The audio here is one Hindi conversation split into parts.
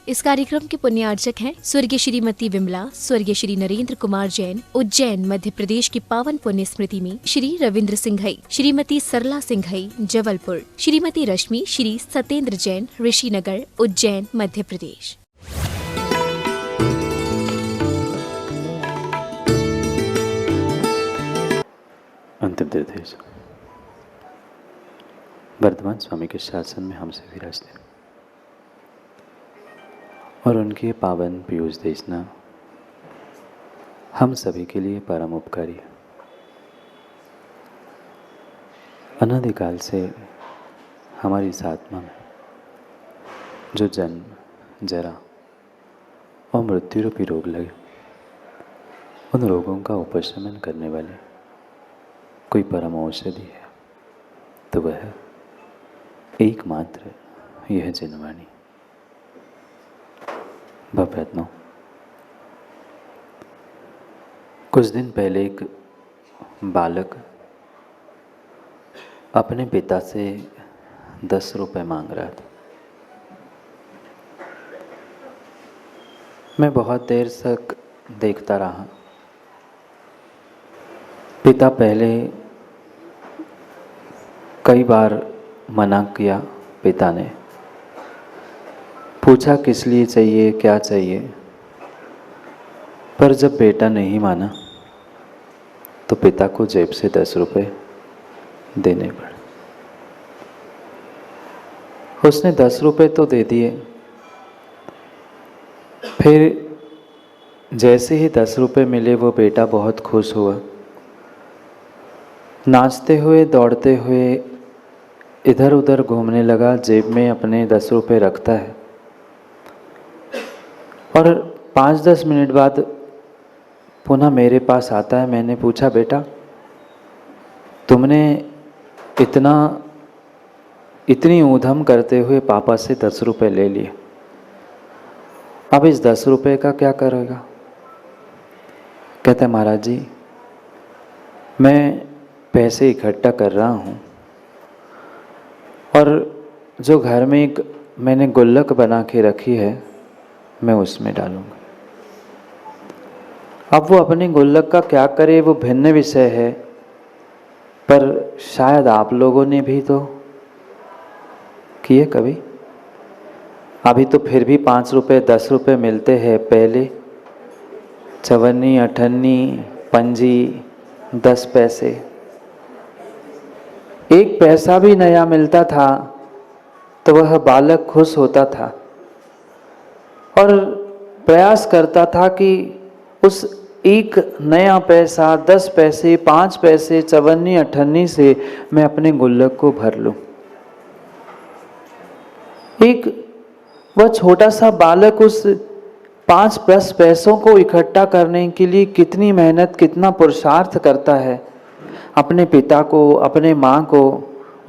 इस कार्यक्रम के पुण्यार्चक हैं स्वर्गीय श्रीमती विमला, स्वर्गीय श्री नरेंद्र कुमार जैन, उज्जैन मध्य प्रदेश की पावन पुण्य स्मृति में श्री रविंद्र सिंघई, श्रीमती सरला सिंघई जबलपुर, श्रीमती रश्मि, श्री सत्येंद्र जैन ऋषिनगर, उज्जैन मध्य प्रदेश। अंतिम निर्देश। वर्तमान स्वामी के शासन में हमसे विराजते और उनके पावन पीयूष देशना हम सभी के लिए परम उपकारी है। अनादिकाल से हमारी इस आत्मा में जो जन्म, जरा और मृत्यु रूपी रोग लगे, उन रोगों का उपशमन करने वाले कोई परम औषधि है तो वह एकमात्र यह जिनवाणी। भवरत्नों, कुछ दिन पहले एक बालक अपने पिता से 10 रुपए मांग रहा था। मैं बहुत देर तक देखता रहा। पिता पहले कई बार मना किया। पिता ने पूछा किस लिए चाहिए, क्या चाहिए, पर जब बेटा नहीं माना तो पिता को जेब से 10 रुपए देने पड़े। उसने 10 रुपए तो दे दिए। फिर जैसे ही 10 रुपए मिले वो बेटा बहुत खुश हुआ। नाचते हुए, दौड़ते हुए इधर उधर घूमने लगा। जेब में अपने 10 रुपए रखता है और 5-10 मिनट बाद पुनः मेरे पास आता है। मैंने पूछा, बेटा तुमने इतनी ऊधम करते हुए पापा से 10 रुपए ले लिए, अब इस 10 रुपए का क्या करेगा? कहता है, महाराज जी मैं पैसे इकट्ठा कर रहा हूँ और जो घर में एक मैंने गुल्लक बना के रखी है मैं उसमें डालूंगा। अब वो अपने गुल्लक का क्या करे वो भिन्न विषय है, पर शायद आप लोगों ने भी तो किए कभी। अभी तो फिर भी 5 रुपए 10 रुपए मिलते हैं। पहले चवन्नी, अठन्नी, पंजी, 10 पैसे, 1 पैसा भी नया मिलता था तो वह बालक खुश होता था और प्रयास करता था कि उस 1 नया पैसा, 10 पैसे, 5 पैसे, चवन्नी, अठन्नी से मैं अपने गुल्लक को भर लूं। वह छोटा सा बालक उस 5-10 पैसों को इकट्ठा करने के लिए कितनी मेहनत, कितना पुरुषार्थ करता है। अपने पिता को, अपने माँ को,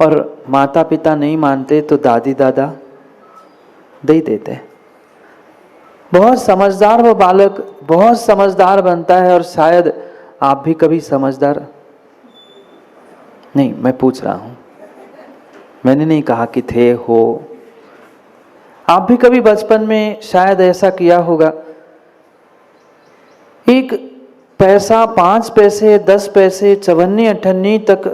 और माता पिता नहीं मानते तो दादी दादा दे देते। बहुत समझदार वो बालक, बहुत समझदार बनता है। और शायद आप भी कभी समझदार नहीं, मैं पूछ रहा हूँ, मैंने नहीं कहा कि थे हो। आप भी कभी बचपन में शायद ऐसा किया होगा। 1 पैसा, 5 पैसे, 10 पैसे, चवन्नी अठन्नी तक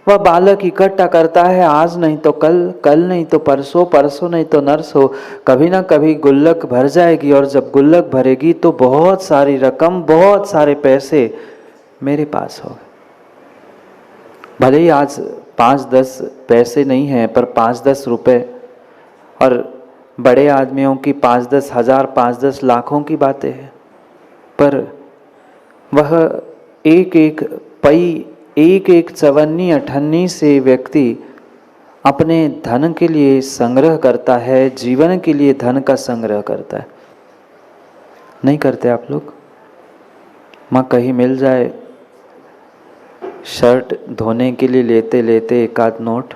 वह बालक इकट्ठा करता है। आज नहीं तो कल, कल नहीं तो परसों, परसों नहीं तो नरसों, कभी ना कभी गुल्लक भर जाएगी। और जब गुल्लक भरेगी तो बहुत सारी रकम, बहुत सारे पैसे मेरे पास हो। भले ही आज 5-10 पैसे नहीं हैं, पर 5-10 रुपए, और बड़े आदमियों की 5-10 हज़ार, 5-10 लाखों की बातें हैं। पर वह एक पई, एक चवन्नी अठन्नी से व्यक्ति अपने धन के लिए संग्रह करता है, जीवन के लिए धन का संग्रह करता है। नहीं करते आप लोग? माँ कहीं मिल जाए शर्ट धोने के लिए लेते लेते 1 आध नोट,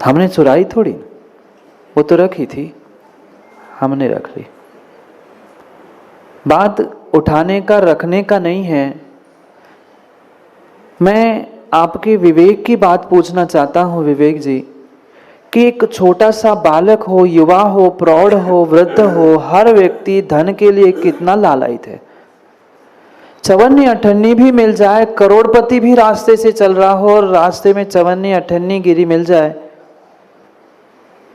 हमने चुराई थोड़ी, वो तो रखी थी, हमने रख ली। बात उठाने का, रखने का नहीं है। मैं आपके विवेक की बात पूछना चाहता हूँ, विवेक जी, कि एक छोटा सा बालक हो, युवा हो, प्रौढ़ हो, वृद्ध हो, हर व्यक्ति धन के लिए कितना लालायित है। चवन्नी अठन्नी भी मिल जाए, करोड़पति भी रास्ते से चल रहा हो और रास्ते में चवन्नी अठन्नी गिरी मिल जाए,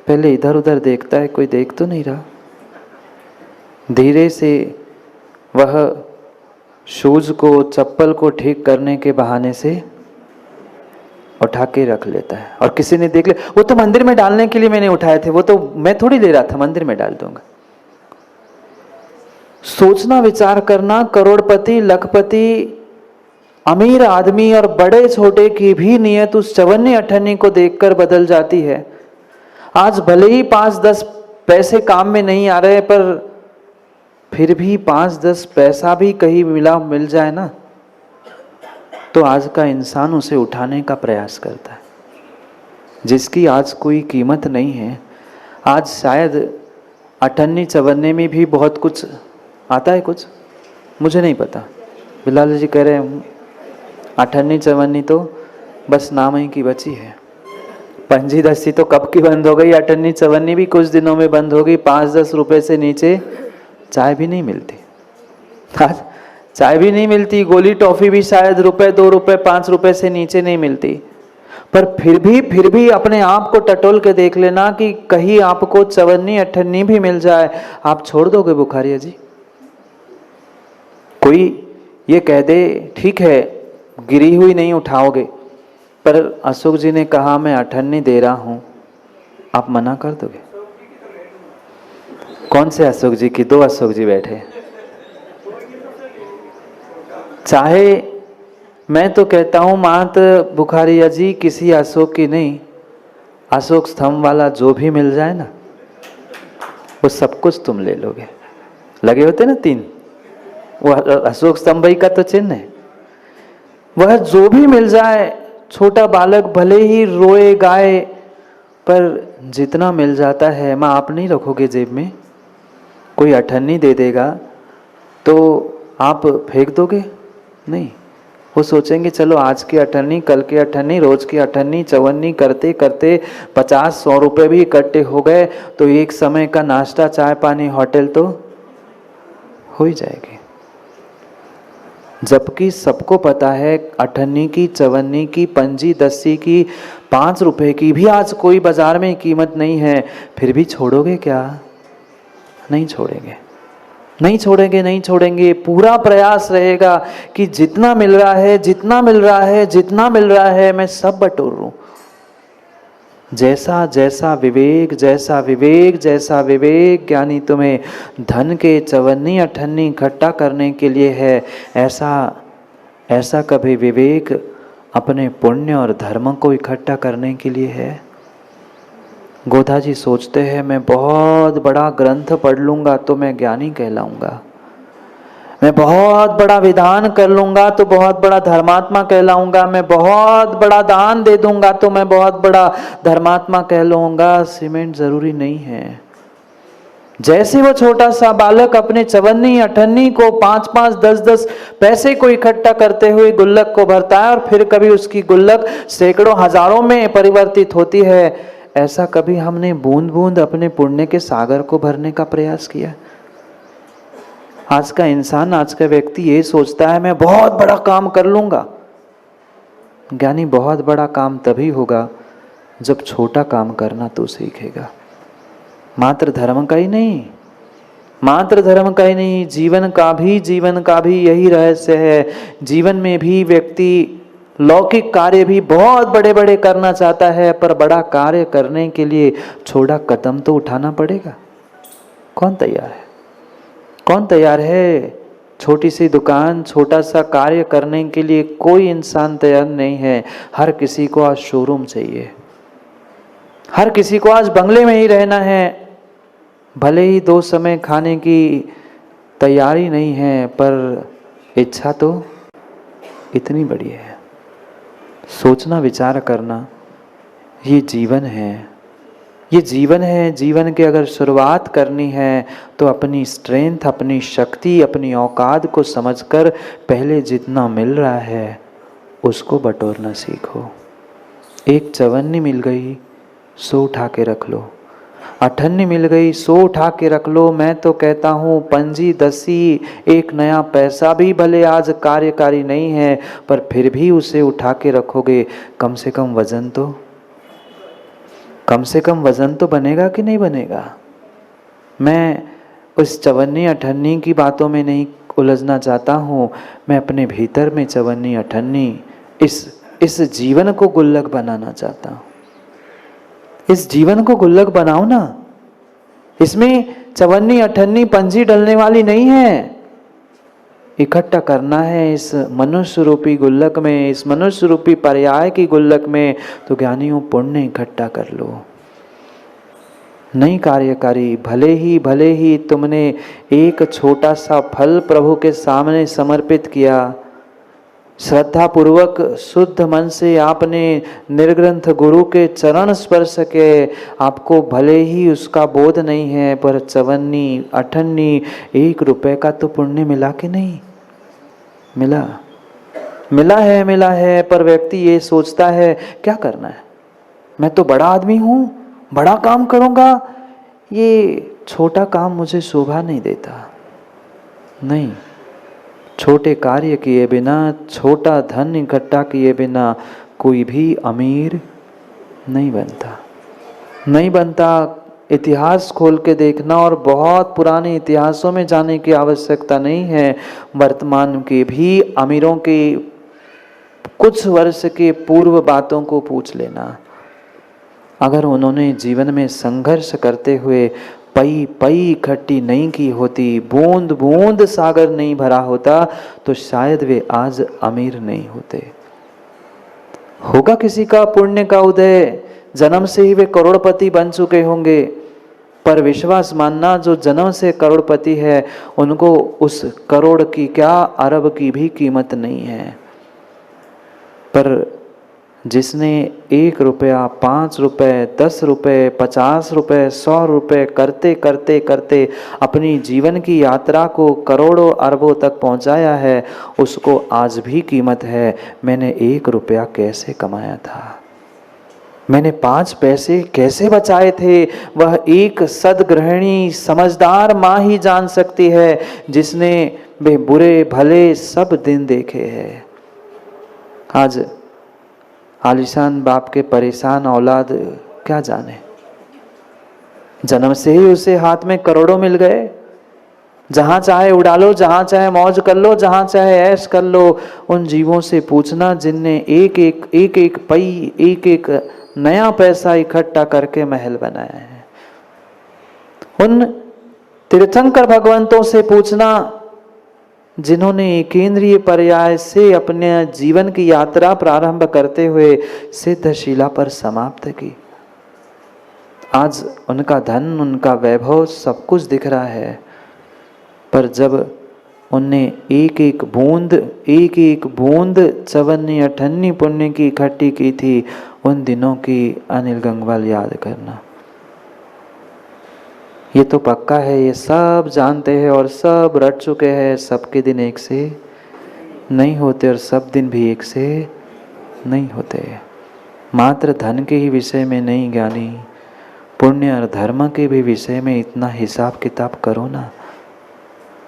पहले इधर उधर देखता है, कोई देख तो नहीं रहा। धीरे से वह शूज को, चप्पल को ठीक करने के बहाने से उठा के रख लेता है और किसी ने देख लिया, वो तो मंदिर में डालने के लिए मैंने उठाए थे, वो तो मैं थोड़ी ले रहा था, मंदिर में डाल दूंगा। सोचना, विचार करना, करोड़पति, लखपति, अमीर आदमी और बड़े छोटे की भी नीयत उस चवन्नी अठन्नी को देखकर बदल जाती है। आज भले ही 5-10 पैसे काम में नहीं आ रहे, पर फिर भी 5-10 पैसा भी कहीं मिल जाए ना, तो आज का इंसान उसे उठाने का प्रयास करता है। जिसकी आज कोई कीमत नहीं है, आज शायद अठन्नी चवन्नी में भी बहुत कुछ आता है, कुछ मुझे नहीं पता। बिलाल जी कह रहे हैं अठन्नी चवन्नी तो बस नाम ही की बची है, पंजी दस्ती तो कब की बंद हो गई, अठन्नी चवन्नी भी कुछ दिनों में बंद हो गई। 5-10 रुपए से नीचे चाय भी नहीं मिलती, आज चाय भी नहीं मिलती, गोली टॉफी भी शायद ₹1, ₹2, ₹5 से नीचे नहीं मिलती। पर फिर भी अपने आप को टटोल के देख लेना कि कहीं आपको चवन्नी अठन्नी भी मिल जाए, आप छोड़ दोगे बुखारिया जी? कोई ये कह दे ठीक है गिरी हुई नहीं उठाओगे, पर अशोक जी ने कहा मैं अठन्नी दे रहा हूं, आप मना कर दोगे? कौन से अशोक जी की? 2 अशोक जी बैठे। चाहे मैं तो कहता हूं मात्र बुखारिया जी किसी अशोक की नहीं, अशोक स्तंभ वाला जो भी मिल जाए ना, वो सब कुछ तुम ले लोगे। लगे होते ना 3, वो अशोक स्तंभ का तो चिन्ह है। वह जो भी मिल जाए, छोटा बालक भले ही रोए गाए, पर जितना मिल जाता है माँ आप नहीं रखोगे जेब में। कोई अठन्नी दे देगा तो आप फेंक दोगे? नहीं, वो सोचेंगे चलो आज की अठन्नी, कल की अठन्नी, रोज की अठन्नी, चवन्नी करते करते 50-100 रुपए भी इकट्ठे हो गए तो एक समय का नाश्ता, चाय पानी, होटल तो हो ही जाएगी। जबकि सबको पता है अठन्नी की, चवन्नी की, पंजी दस्सी की, 5 रुपए की भी आज कोई बाजार में कीमत नहीं है, फिर भी छोड़ोगे क्या? नहीं छोड़ेंगे, नहीं छोड़ेंगे, नहीं छोड़ेंगे। पूरा प्रयास रहेगा कि जितना मिल रहा है, जितना मिल रहा है, जितना मिल रहा है, मैं सब बटोर लूं। जैसा जैसा विवेक, जैसा विवेक, जैसा विवेक ज्ञानी तुम्हें धन के चवन्नी अठन्नी इकट्ठा करने के लिए है, ऐसा कभी विवेक अपने पुण्य और धर्म को इकट्ठा करने के लिए है? गोधा जी सोचते हैं मैं बहुत बड़ा ग्रंथ पढ़ लूंगा तो मैं ज्ञानी कहलाऊंगा, मैं बहुत बड़ा विधान कर लूंगा तो बहुत बड़ा धर्मात्मा कहलाऊंगा, मैं बहुत बड़ा दान दे दूंगा तो मैं बहुत बड़ा धर्मात्मा कहलाऊंगा। सीमेंट जरूरी नहीं है। जैसे वो छोटा सा बालक अपने चवन्नी अठन्नी को 5-5, 10-10 पैसे को इकट्ठा करते हुए गुल्लक को भरता है और फिर कभी उसकी गुल्लक सैकड़ों हजारों में परिवर्तित होती है, ऐसा कभी हमने बूंद बूंद अपने पुण्य के सागर को भरने का प्रयास किया? आज का इंसान, आज का व्यक्ति ये सोचता है मैं बहुत बड़ा काम कर लूंगा। ज्ञानी बहुत बड़ा काम तभी होगा जब छोटा काम करना तो सीखेगा। मात्र धर्म का ही नहीं, मात्र धर्म का ही नहीं, जीवन का भी यही रहस्य है। जीवन में भी व्यक्ति लौकिक कार्य भी बहुत बड़े बड़े करना चाहता है, पर बड़ा कार्य करने के लिए छोटा कदम तो उठाना पड़ेगा। कौन तैयार है? कौन तैयार है? छोटी सी दुकान, छोटा सा कार्य करने के लिए कोई इंसान तैयार नहीं है। हर किसी को आज शोरूम चाहिए, हर किसी को आज बंगले में ही रहना है। भले ही 2 समय खाने की तैयारी नहीं है, पर इच्छा तो इतनी बड़ी है। सोचना, विचार करना, ये जीवन है, ये जीवन है। जीवन की अगर शुरुआत करनी है तो अपनी स्ट्रेंथ, अपनी शक्ति, अपनी औकात को समझकर पहले जितना मिल रहा है उसको बटोरना सीखो। एक चवन्नी मिल गई, सो उठा के रख लो। अठन्नी मिल गई, सो उठा के रख लो। मैं तो कहता हूँ पंजी दसी, एक नया पैसा भी भले आज कार्यकारी नहीं है, पर फिर भी उसे उठा के रखोगे, कम से कम वजन तो बनेगा कि नहीं बनेगा। मैं उस चवन्नी अठन्नी की बातों में नहीं उलझना चाहता हूँ, मैं अपने भीतर में चवन्नी अठन्नी इस जीवन को गुल्लक बनाना चाहता हूँ। इस जीवन को गुल्लक बनाओ ना। इसमें चवन्नी अठन्नी पंजी डलने वाली नहीं है। इकट्ठा करना है इस मनुष्य रूपी गुल्लक में, इस मनुष्य रूपी पर्याय की गुल्लक में। तो ज्ञानियों पुण्य इकट्ठा कर लो। नहीं कार्यकारी, भले ही तुमने एक छोटा सा फल प्रभु के सामने समर्पित किया, श्रद्धा पूर्वक शुद्ध मन से आपने निर्ग्रंथ गुरु के चरण स्पर्श के, आपको भले ही उसका बोध नहीं है, पर चवन्नी अठन्नी 1 रुपए का तो पुण्य मिला कि नहीं मिला है। पर व्यक्ति ये सोचता है क्या करना है, मैं तो बड़ा आदमी हूँ, बड़ा काम करूँगा, ये छोटा काम मुझे शोभा नहीं देता। नहीं, छोटे कार्य किए बिना, छोटा धन इकट्ठा किए बिना कोई भी अमीर नहीं बनता। इतिहास खोल के देखना, और बहुत पुराने इतिहासों में जाने की आवश्यकता नहीं है। वर्तमान के भी अमीरों के कुछ वर्ष के पूर्व बातों को पूछ लेना। अगर उन्होंने जीवन में संघर्ष करते हुए पई इकट्ठी नहीं की होती, बूंद बूंद सागर नहीं भरा होता, तो शायद वे आज अमीर नहीं होते। होगा किसी का पुण्य का उदय, जन्म से ही वे करोड़पति बन चुके होंगे, पर विश्वास मानना जो जन्म से करोड़पति है उनको उस करोड़ की क्या, अरब की भी कीमत नहीं है। पर जिसने 1 रुपया, 5 रुपए, 10 रुपए, 50 रुपए, 100 रुपए करते करते करते अपनी जीवन की यात्रा को करोड़ों अरबों तक पहुंचाया है, उसको आज भी कीमत है। मैंने 1 रुपया कैसे कमाया था, मैंने 5 पैसे कैसे बचाए थे, वह एक सद्गृहिणी समझदार माँ ही जान सकती है, जिसने वे बुरे भले सब दिन देखे हैं। आज आलिशान बाप के परेशान औलाद क्या जाने, जन्म से ही उसे हाथ में करोड़ों मिल गए, जहां चाहे उड़ा लो, जहां चाहे मौज कर लो, जहां चाहे ऐश कर लो। उन जीवों से पूछना जिनने एक एक पई, एक नया पैसा इकट्ठा करके महल बनाया है। उन तीर्थंकर भगवंतों से पूछना जिन्होंने केंद्रीय पर्याय से अपने जीवन की यात्रा प्रारंभ करते हुए सिद्धशिला पर समाप्त की। आज उनका धन, उनका वैभव सब कुछ दिख रहा है, पर जब उनने एक एक बूंद चवन्नी अठन्नी पुण्य की इकट्ठी की थी, उन दिनों की अनिल गंगवाल याद करना। ये तो पक्का है, ये सब जानते हैं और सब रट चुके हैं। सबके दिन एक से नहीं होते और सब दिन भी एक से नहीं होते। मात्र धन के ही विषय में नहीं ज्ञानी, पुण्य और धर्म के भी विषय में इतना हिसाब किताब करो ना।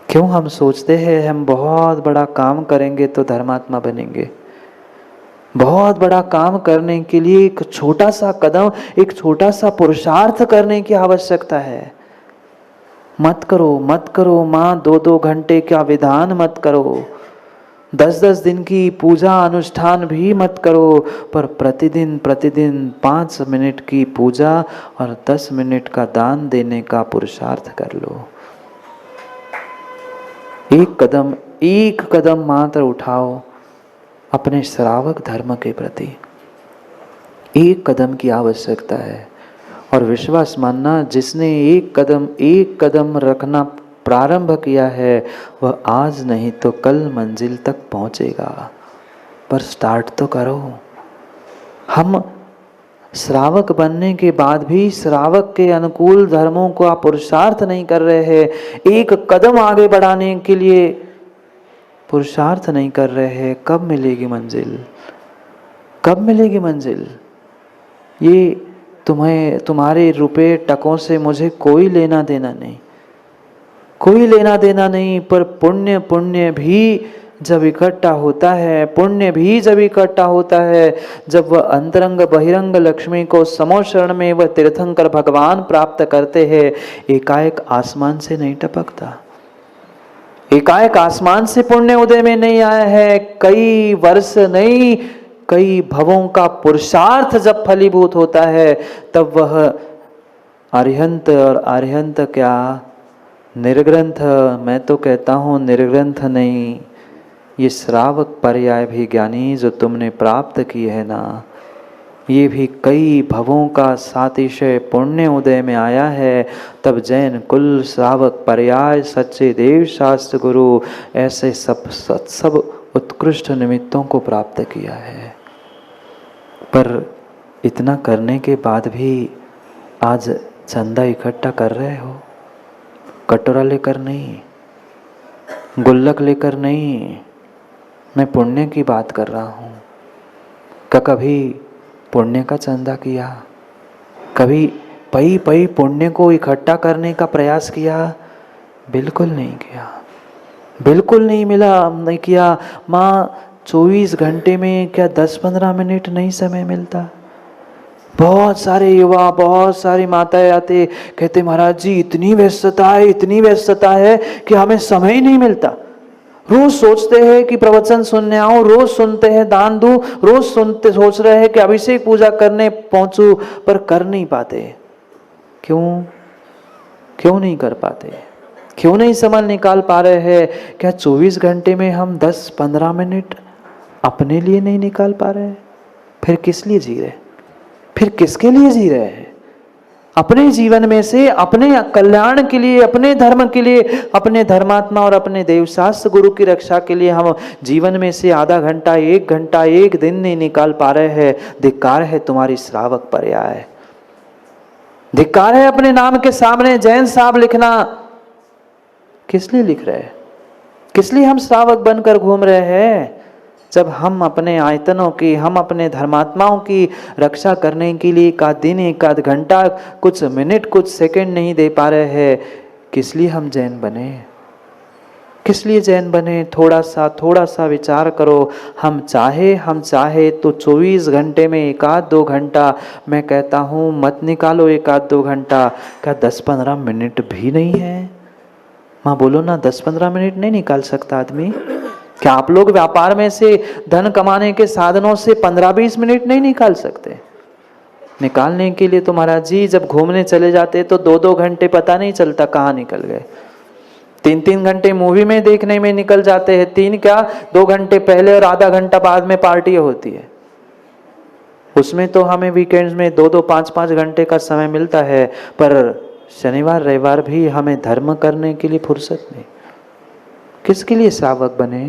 क्यों हम सोचते हैं हम बहुत बड़ा काम करेंगे तो धर्मात्मा बनेंगे। बहुत बड़ा काम करने के लिए एक छोटा सा कदम, एक छोटा सा पुरुषार्थ करने की आवश्यकता है। मत करो माँ 2-2 घंटे का विधान मत करो, 10-10 दिन की पूजा अनुष्ठान भी मत करो, पर प्रतिदिन 5 मिनट की पूजा और 10 मिनट का दान देने का पुरुषार्थ कर लो। एक कदम मात्र उठाओ अपने श्रावक धर्म के प्रति। एक कदम की आवश्यकता है, और विश्वास मानना जिसने एक कदम रखना प्रारंभ किया है वह आज नहीं तो कल मंजिल तक पहुंचेगा। पर स्टार्ट तो करो। हम श्रावक बनने के बाद भी श्रावक के अनुकूल धर्मों को आप पुरुषार्थ नहीं कर रहे हैं, एक कदम आगे बढ़ाने के लिए पुरुषार्थ नहीं कर रहे हैं। कब मिलेगी मंजिल? ये तुम्हारे रुपए टकों से मुझे कोई लेना देना नहीं, कोई लेना देना नहीं, पर पुण्य पुण्य भी जब इकट्ठा होता है, पुण्य भी जब इकट्ठा होता है, जब वह अंतरंग बहिरंग लक्ष्मी को समोशरण में वह तीर्थंकर भगवान प्राप्त करते हैं, एकाएक आसमान से नहीं टपकता, एकाएक आसमान से पुण्य उदय में नहीं आया है। कई वर्ष नहीं, कई भवों का पुरुषार्थ जब फलीभूत होता है, तब वह अरिहंत, और अरिहंत क्या, निर्ग्रंथ, मैं तो कहता हूँ निर्ग्रंथ नहीं, ये श्रावक पर्याय भी ज्ञानी जो तुमने प्राप्त की है ना, ये भी कई भवों का सातिशय पुण्य उदय में आया है, तब जैन कुल श्रावक पर्याय सच्चे देव शास्त्र गुरु ऐसे सब उत्कृष्ट निमित्तों को प्राप्त किया है। पर इतना करने के बाद भी आज चंदा इकट्ठा कर रहे हो, कटोरा लेकर नहीं, गुल्लक लेकर नहीं, मैं पुण्य की बात कर रहा हूँ। कभी पुण्य का चंदा किया, कभी पई पई पुण्य को इकट्ठा करने का प्रयास किया? बिल्कुल नहीं किया, बिल्कुल नहीं मिला, नहीं किया। माँ 24 घंटे में क्या 10-15 मिनट नहीं समय मिलता? बहुत सारे युवा, बहुत सारी माताएं आते, कहते महाराज जी इतनी व्यस्तता है, इतनी व्यस्तता है कि हमें समय ही नहीं मिलता। रोज सोचते हैं कि प्रवचन सुनने आऊं, रोज सुनते हैं दान दूं, रोज सोच रहे हैं कि अभिषेक पूजा करने पहुंचूं, पर कर नहीं पाते। क्यों नहीं कर पाते? क्यों नहीं समय निकाल पा रहे हैं? क्या 24 घंटे में हम 10-15 मिनट अपने लिए नहीं निकाल पा रहे? फिर किस लिए जी रहे? फिर किसके लिए जी रहे हैं? अपने जीवन में से अपने कल्याण के लिए, अपने धर्म के लिए, अपने धर्मात्मा और अपने देवशास्त्र गुरु की रक्षा के लिए हम जीवन में से आधा घंटा, 1 घंटा, 1 दिन नहीं निकाल पा रहे हैं। धिक्कार है तुम्हारी श्रावक पर्याय, धिक्कार है अपने नाम के सामने जैन साहब लिखना। किस लिए लिख रहे हैं? किस लिए हम श्रावक बनकर घूम रहे हैं? जब हम अपने आयतनों की, हम अपने धर्मात्माओं की रक्षा करने के लिए एक आध दिन, एक आध घंटा, कुछ मिनट, कुछ सेकंड नहीं दे पा रहे हैं, किस लिए हम जैन बने? किस लिए जैन बने? थोड़ा सा विचार करो। हम चाहे तो 24 घंटे में 1-2 घंटा, मैं कहता हूँ मत निकालो 1-2 घंटा, क्या 10-15 मिनट भी नहीं है? माँ बोलो ना, 10-15 मिनट नहीं निकाल सकता आदमी? क्या आप लोग व्यापार में से धन कमाने के साधनों से 15-20 मिनट नहीं निकाल सकते? निकालने के लिए तो महाराज जी जब घूमने चले जाते तो 2-2 घंटे पता नहीं चलता कहाँ निकल गए। 3-3 घंटे मूवी में देखने में निकल जाते हैं। 2 घंटे पहले और आधा घंटा बाद में पार्टी होती है। उसमें तो हमें वीकेंड्स में 2-2, 5-5 घंटे का समय मिलता है, पर शनिवार रविवार भी हमें धर्म करने के लिए फुर्सत नहीं। किसके लिए श्रावक बने?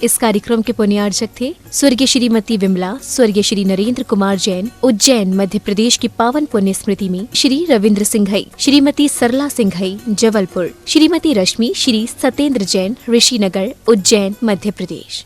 इस कार्यक्रम के पुण्यार्चक थे स्वर्गीय श्रीमती विमला, स्वर्गीय श्री नरेंद्र कुमार जैन, उज्जैन मध्य प्रदेश की पावन पुण्य स्मृति में, श्री रविंद्र सिंघई, श्रीमती सरला सिंघई, जबलपुर, श्रीमती रश्मि, श्री सत्येंद्र जैन, ऋषिनगर, उज्जैन मध्य प्रदेश।